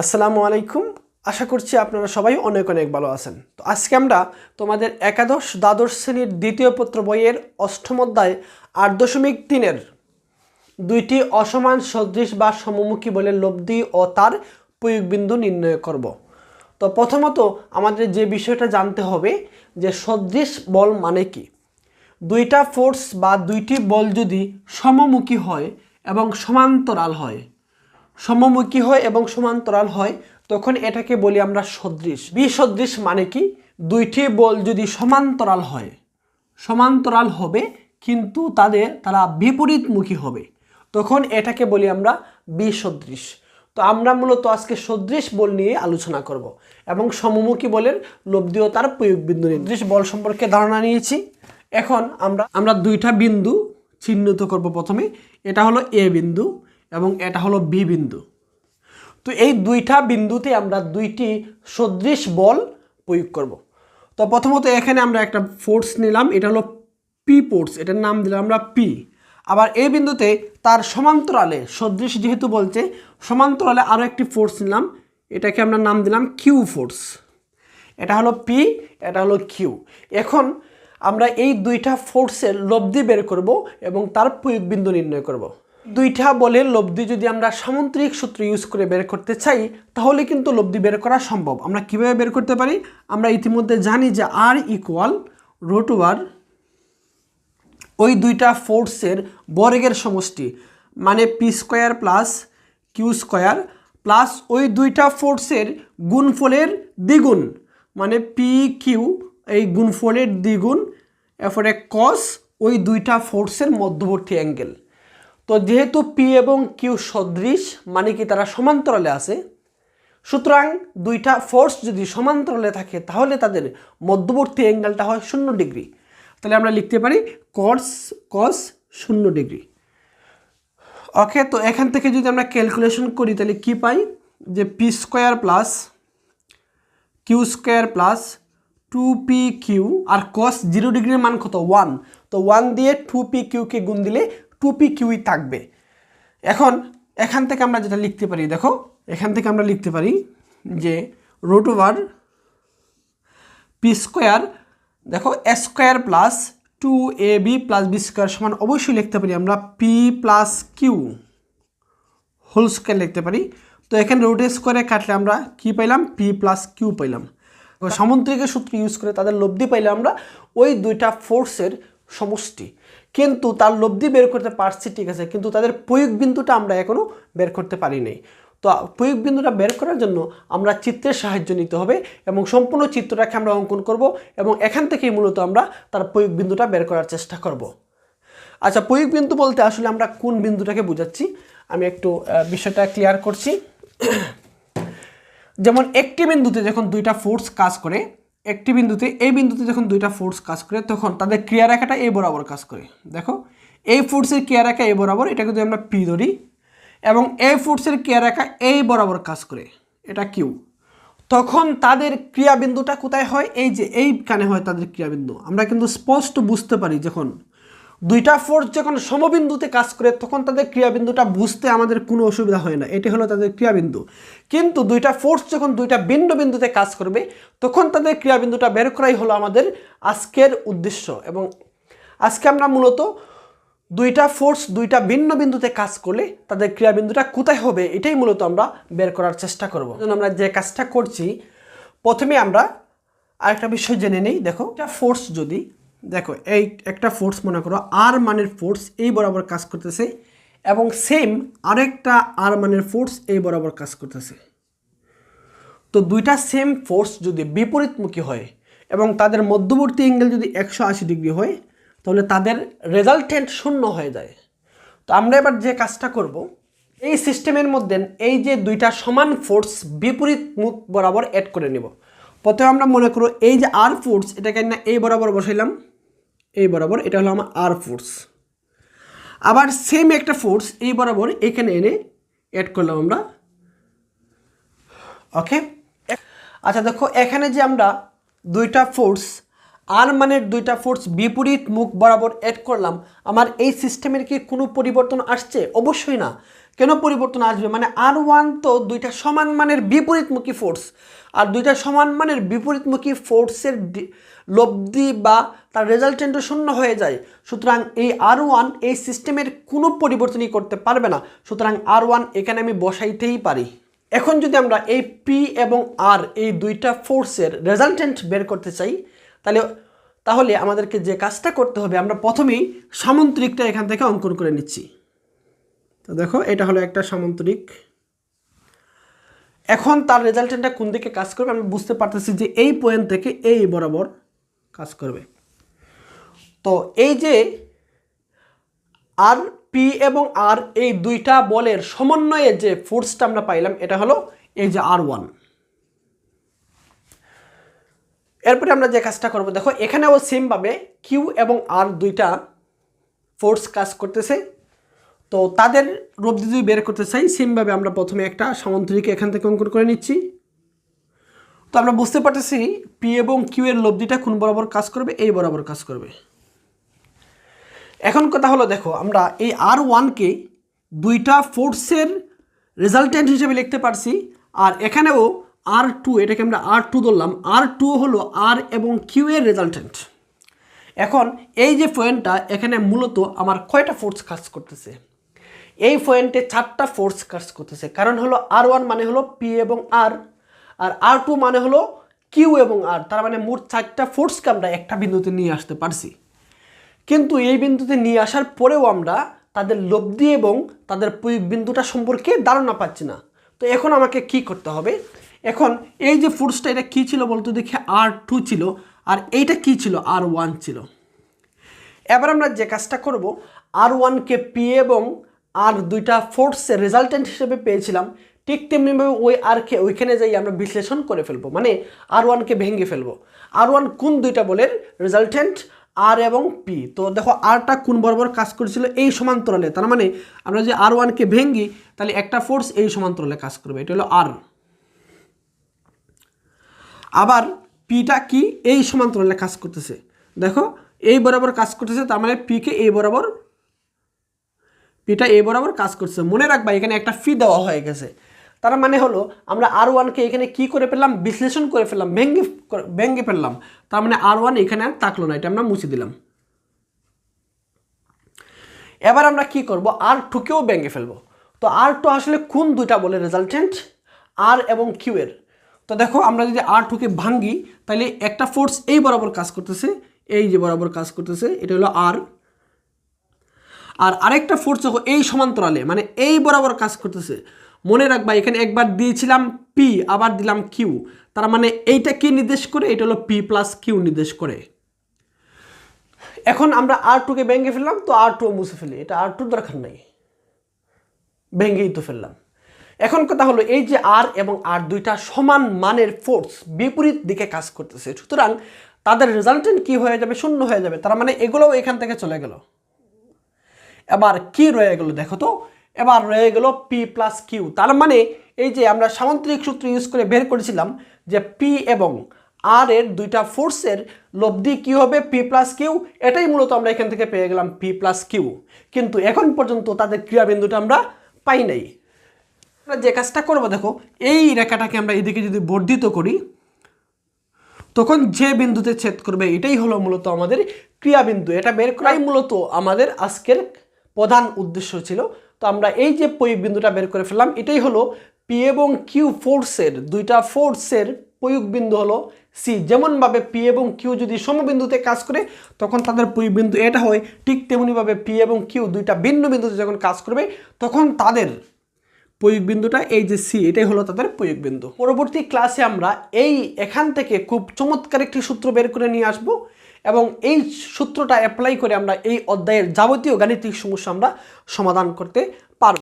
আসসালামু আলাইকুম। আশা করছি আপনারা সবাই অনেক অনেক ভালো আছেন। তো আজকে আমরা তোমাদের একাদশ দ্বাদশ শ্রেণীর দ্বিতীয় পত্র বইয়ের অষ্টম অধ্যায় ৮.৩-এর দুইটি অসমান সদৃশ বা সমমুখী বলের লব্ধি ও তার প্রয়োগবিন্দু নির্ণয় করব। তো প্রথমত আমাদের যে বিষয়টা জানতে হবে যে সদৃশ বল মানে কি। দুইটা ফোর্স বা দুইটি বল যদি সমমুখী হয় এবং সমান্তরাল হয়, সমমুখী হয় এবং সমান্তরাল হয়, তখন এটাকে বলি আমরা সদৃশ। বিসদৃশ মানে কি, দুইটি বল যদি সমান্তরাল হয়, সমান্তরাল হবে কিন্তু তারা বিপরীতমুখী হবে, তখন এটাকে বলি আমরা বিসদৃশ। তো আমরা মূলত আজকে সদৃশ বল নিয়ে আলোচনা করব এবং সমমুখী বলের লব্ধি ও তার প্রয়োগবিন্দু নিয়ে সদৃশ বল সম্পর্কে ধারণা নিয়েছি। এখন আমরা দুইটা বিন্দু চিহ্নিত করব। প্রথমে এটা হলো এ বিন্দু এবং এটা হলো বি বিন্দু। তো এই দুইটা বিন্দুতে আমরা দুইটি সদৃশ বল প্রয়োগ করব। তো প্রথমত এখানে আমরা একটা ফোর্স নিলাম, এটা হলো পি ফোর্স, এটার নাম দিলাম আমরা পি। আবার এই বিন্দুতে তার সমান্তরালে, সদৃশ যেহেতু বলছে, সমান্তরালে আরও একটি ফোর্স নিলাম, এটাকে আমরা নাম দিলাম কিউ ফোর্স। এটা হলো পি, এটা হলো কিউ। এখন আমরা এই দুইটা ফোর্সের লব্ধি বের করব এবং তার প্রয়োগবিন্দু নির্ণয় করব। দুইটা বলের লব্ধি যদি আমরা সামুদ্রিক সূত্র ইউজ করে বের করতে চাই, তাহলে কিন্তু লব্ধি বের করা সম্ভব। আমরা কিভাবে বের করতে পারি? আমরা ইতিমধ্যে জানি যে আর ইকুয়াল রুট ওভার ওই দুইটা ফোর্সের বর্গের সমষ্টি, মানে P square plus Q square, plus ওই দুইটা ফোর্সের গুণফলের দ্বিগুণ, মানে পি কিউ, এই গুণফলের দ্বিগুণ, এরপরে কস ওই দুইটা ফোর্সের মধ্যবর্তী অ্যাঙ্গেল। তো যেহেতু পি এবং কিউ সদৃশ, মানে কি তারা সমান্তরালে আছে, সুতরাং দুইটা ফোর্স যদি সমান্তরালে থাকে তাহলে তাদের মধ্যবর্তী অ্যাঙ্গেলটা হয় 0 ডিগ্রি। তাহলে আমরা লিখতে পারি কস 0 ডিগ্রি। ওকে, তো এখান থেকে যদি আমরা ক্যালকুলেশন করি তাহলে কি পাই, যে P square plus Q square plus 2পি কিউ, আর কস 0 ডিগ্রির মান কত? 1। তো 1 দিয়ে 2পি কিউকে গুণ দিলে 2পি কিউই থাকবে। এখান থেকে আমরা যেটা লিখতে পারি, দেখো এখান থেকে আমরা লিখতে পারি যে রুট ওভার পি স্কোয়ার, দেখো A square plus 2ab plus B square সমান অবশ্যই লিখতে পারি আমরা P plus Q whole square লিখতে পারি। তো এখানে রুট স্কোয়ারে কাটলে আমরা কি পাইলাম? পি প্লাস কিউ পাইলাম। সামুদ্রিকের সূত্র ইউজ করে তাদের লব্ধি পাইলে আমরা ওই দুইটা ফোর্সের সমষ্টি, কিন্তু তার লব্ধি বের করতে পারছি, ঠিক আছে, কিন্তু তাদের প্রয়োগ বিন্দুটা আমরা এখনও বের করতে পারি নাই। তো প্রয়োগ বিন্দুটা বের করার জন্য আমরা চিত্রের সাহায্য নিতে হবে এবং সম্পূর্ণ চিত্রটাকে আমরা অঙ্কন করব এবং এখান থেকেই মূলত আমরা তার প্রয়োগ বিন্দুটা বের করার চেষ্টা করব। আচ্ছা, প্রয়োগ বিন্দু বলতে আসলে আমরা কোন বিন্দুটাকে বোঝাচ্ছি আমি একটু বিষয়টা ক্লিয়ার করছি। যেমন একটি বিন্দুতে যখন দুইটা ফোর্স কাজ করে, এই বিন্দুতে যখন দুইটা ফোর্স কাজ করে, তখন তাদের ক্রিয়ারেখাটা এই বরাবর কাজ করে। দেখো এই ফোর্সের ক্রিয়ারেখা এই বরাবর, এটাকে যদি আমরা পি ধরি, এবং এই ফোর্সের ক্রিয়ারেখা এই বরাবর কাজ করে, এটা কিউ। তখন তাদের ক্রিয়াবিন্দুটা কোথায় হয়? এই যে এইখানে হয় তাদের ক্রিয়াবিন্দু। আমরা কিন্তু স্পষ্ট বুঝতে পারি যখন দুইটা ফোর্স যখন সমবিন্দুতে কাজ করে, তখন তাদের ক্রিয়াবিন্দুটা বুঝতে আমাদের কোনো অসুবিধা হয় না, এটি হলো তাদের ক্রিয়াবিন্দু। কিন্তু দুইটা ফোর্স যখন দুইটা ভিন্ন বিন্দুতে কাজ করবে, তখন তাদের ক্রিয়াবিন্দুটা বের করাই হলো আমাদের আজকের উদ্দেশ্য। এবং আজকে আমরা মূলত দুইটা ফোর্স দুইটা ভিন্ন বিন্দুতে কাজ করলে তাদের ক্রিয়াবিন্দুটা কোথায় হবে, এটাই মূলত আমরা বের করার চেষ্টা করব। আমরা যে কাজটা করছি, প্রথমে আমরা আরেকটা বিষয় জেনে নেই। দেখো একটা ফোর্স যদি, দেখো এই একটা ফোর্স মনে করো আর মানের ফোর্স এই বরাবর কাজ করতেছে, এবং সেম আরেকটা আর মানের ফোর্স এই বরাবর কাজ করতেছে। তো দুইটা সেম ফোর্স যদি বিপরীতমুখী হয় এবং তাদের মধ্যবর্তী অ্যাঙ্গেল যদি 180 ডিগ্রি হয়, তাহলে তাদের রেজাল্টেন্ট 0 হয়ে যায়। তো আমরা এবার যে কাজটা করব, এই সিস্টেমের মধ্যে এই যে দুইটা সমান ফোর্স বিপরীত মুখ বরাবর অ্যাড করে নেব। প্রথমে আমরা মনে করো এই যে আর ফোর্স, এটাকে না এই বরাবর বসাইলাম, এই বরাবর, এটা হলো আমার আর ফোর্স। আবার সেম একটা ফোর্স এই বরাবর এখানে এনে অ্যাড করলাম আমরা। ওকে, আচ্ছা দেখো এখানে যে আমরা দুইটা ফোর্স আর মানের দুইটা ফোর্স বিপরীত মুখ বরাবর অ্যাড করলাম, আমার এই সিস্টেমের কি কোনো পরিবর্তন আসছে? অবশ্যই না। কেন পরিবর্তন আসবে, মানে R1 তো দুইটা সমান মানের বিপরীতমুখী ফোর্স, আর দুইটা সমান মানের বিপরীতমুখী ফোর্সের লব্ধি বা তার রেজাল্টেন্টও শূন্য হয়ে যায়। সুতরাং এই R1 এই সিস্টেমের কোনো পরিবর্তনই করতে পারবে না। সুতরাং R1 এখানে আমি বসাইতেই পারি। এখন যদি আমরা এই P এবং R এই দুইটা ফোর্সের রেজাল্টেন্ট বের করতে চাই, তাহলে আমাদেরকে যে কাজটা করতে হবে, আমরা প্রথমেই সামন্তরিকটা এখান থেকে অঙ্কন করে নিচ্ছি। তো দেখো, এটা হলো একটা সামন্তরিক। এখন তার রেজাল্টেন্টটা কোন দিকে কাজ করবে আমরা বুঝতে পারতেছি যে এই পয়েন্ট থেকে এই বরাবর কাজ করবে। তো এই যে আর পি এবং আর এই দুইটা বলের সমন্বয়ে যে ফোর্সটা আমরা পাইলাম, এটা হলো এই যে R1। এরপরে আমরা যে কাজটা করব, দেখো এখানেও সেমভাবে কিউ এবং আর দুইটা ফোর্স কাজ করতেছে। তো তাদের লব্ধি যদি বের করতে চাই, সেমভাবে আমরা প্রথমে একটা সামান্তরিক এখান থেকে অঙ্কন করে নিচ্ছি। তো আমরা বুঝতে পারতেছি পি এবং কিউ এর লব্ধিটা কোন বরাবর কাজ করবে, এই বরাবর কাজ করবে। এখন কথা হলো, দেখো আমরা এই R1কে দুইটা ফোর্সের রেজাল্টেন্ট হিসেবে লিখতে পারছি, আর এখানেও R2, এটাকে আমরা R2 ধরলাম। R2 হলো আর এবং কিউ এর রেজাল্টেন্ট। এখন এই যে পয়েন্টটা, এখানে মূলত আমার কয়টা ফোর্স কাজ করতেছে? এই পয়েন্টে 4টা ফোর্স কাজ করতেছে। কারণ হলো R1 মানে হলো পি এবং আর R2 মানে হলো কিউ এবং আর, তার মানে মোট 4টা ফোর্সকে আমরা একটা বিন্দুতে নিয়ে আসতে পারছি। কিন্তু এই বিন্দুতে নিয়ে আসার পরেও আমরা তাদের লব্ধি এবং তাদের প্রয়োগ বিন্দুটা সম্পর্কে ধারণা পাচ্ছি না। তো এখন আমাকে কি করতে হবে? এখন এই যে ফোর্সটা, এটা কি ছিল বলতো দেখি? R2 ছিল, আর এইটা কি ছিল? R1 ছিল। এবার আমরা যে কাজটা করব, R1কে পি এবং আর দুইটা ফোর্সের রেজাল্টেন্ট হিসেবে পেয়েছিলাম, ঠিক তেমনিভাবে ওই আরকে ওইখানে যাই আমরা বিশ্লেষণ করে ফেলবো, মানে R1কে ভেঙে ফেলবো। R1 কোন দুইটা বলের রেজাল্টেন্ট? আর এবং পি। তো দেখো আরটা কোন বরাবর কাজ করেছিল? এই সমান্তরালে। তার মানে আমরা যে R1কে ভেঙি, তাহলে একটা ফোর্স এই সমান্তরালে কাজ করবে, এটা হলো আর। আবার পিটা কি? এই সমান্তরালে কাজ করতেছে। দেখো এই বরাবর কাজ করতেছে, তার মানে পিকে এই বরাবর, পিটা এই বরাবর কাজ করছে। মনে রাখবা এখানে একটা ফি দেওয়া হয়ে গেছে। তার মানে হলো আমরা R1কে এখানে কি করে ফেললাম? বিশ্লেষণ করে ফেললাম, ভেঙে ফেললাম। তার মানে R1 এখানে আর থাকলো না, এটা আমরা মুছে দিলাম। এবার আমরা কি করব? R2কেও ভেঙে ফেলবো। তো R2 আসলে কোন দুইটা বলে রেজাল্টেন্ট? আর এবং কিউ এর। তো দেখো আমরা যদি R2কে ভাঙি, তাহলে একটা ফোর্স এই বরাবর কাজ করতেছে, এই যে বরাবর কাজ করতেছে, এটা হলো আর। আর আরেকটা ফোর্স দেখো এই সমান্তরালে, মানে এই বরাবর কাজ করতেছে। মনে রাখবা এখানে একবার দিয়েছিলাম পি, আবার দিলাম কিউ, তার মানে এইটা কি নির্দেশ করে? এটা হলো পি প্লাস কিউ নির্দেশ করে। এখন আমরা R2কে ভেঙে ফেললাম, তো R2 মুছে ফেলি, এটা R2 দরকার নাই, ভেঙেই তো ফেললাম। এখন কথা হলো, এই যে আর এবং আর দুইটা সমান মানের ফোর্স বিপরীত দিকে কাজ করতেছে, সুতরাং তাদের রেজাল্টেন্ট কি হয়ে যাবে? শূন্য হয়ে যাবে। তার মানে এগুলোও এখান থেকে চলে গেল। এবার কি রয়ে গেল দেখো তো? এবার রয়ে গেল পি প্লাস কিউ। তার মানে এই যে আমরা সামান্তরিক সূত্র ইউজ করে বের করেছিলাম যে পি এবং আর এর দুইটা ফোর্সের লব্ধি কি হবে? P plus Q. এটাই মূলত আমরা এখান থেকে পেয়ে গেলাম পি প্লাস কিউ। কিন্তু এখন পর্যন্ত তাদের ক্রিয়াবিন্দুটা আমরা পাই নাই। আমরা যে কাজটা করবো, দেখো এই রেখাটাকে আমরা এদিকে যদি বর্ধিত করি, তখন যে বিন্দুতে ছেদ করবে এটাই হলো মূলত আমাদের ক্রিয়াবিন্দু। এটা বের করাই মূলত আমাদের আজকের প্রধান উদ্দেশ্য ছিল। তো আমরা এই যে প্রয়োগ বিন্দুটা বের করে ফেললাম, এটাই হলো পি এবং কিউ ফোর্সের, দুইটা ফোর্সের প্রয়োগ বিন্দু হলো সি। যেমনভাবে পি এবং কিউ যদি সমবিন্দুতে কাজ করে তখন তাদের প্রয়োগ বিন্দু এটা হয়, ঠিক তেমনিভাবে পি এবং কিউ দুইটা ভিন্ন বিন্দুতে যখন কাজ করবে তখন তাদের প্রয়োগ বিন্দুটা এই যে সি, এটাই হলো তাদের প্রয়োগ বিন্দু। পরবর্তী ক্লাসে আমরা এখান থেকে খুব চমৎকার একটি সূত্র বের করে নিয়ে আসব, এবং এই সূত্রটা অ্যাপ্লাই করে আমরা এই অধ্যায়ের যাবতীয় গাণিতিক সমস্যা আমরা সমাধান করতে পারব।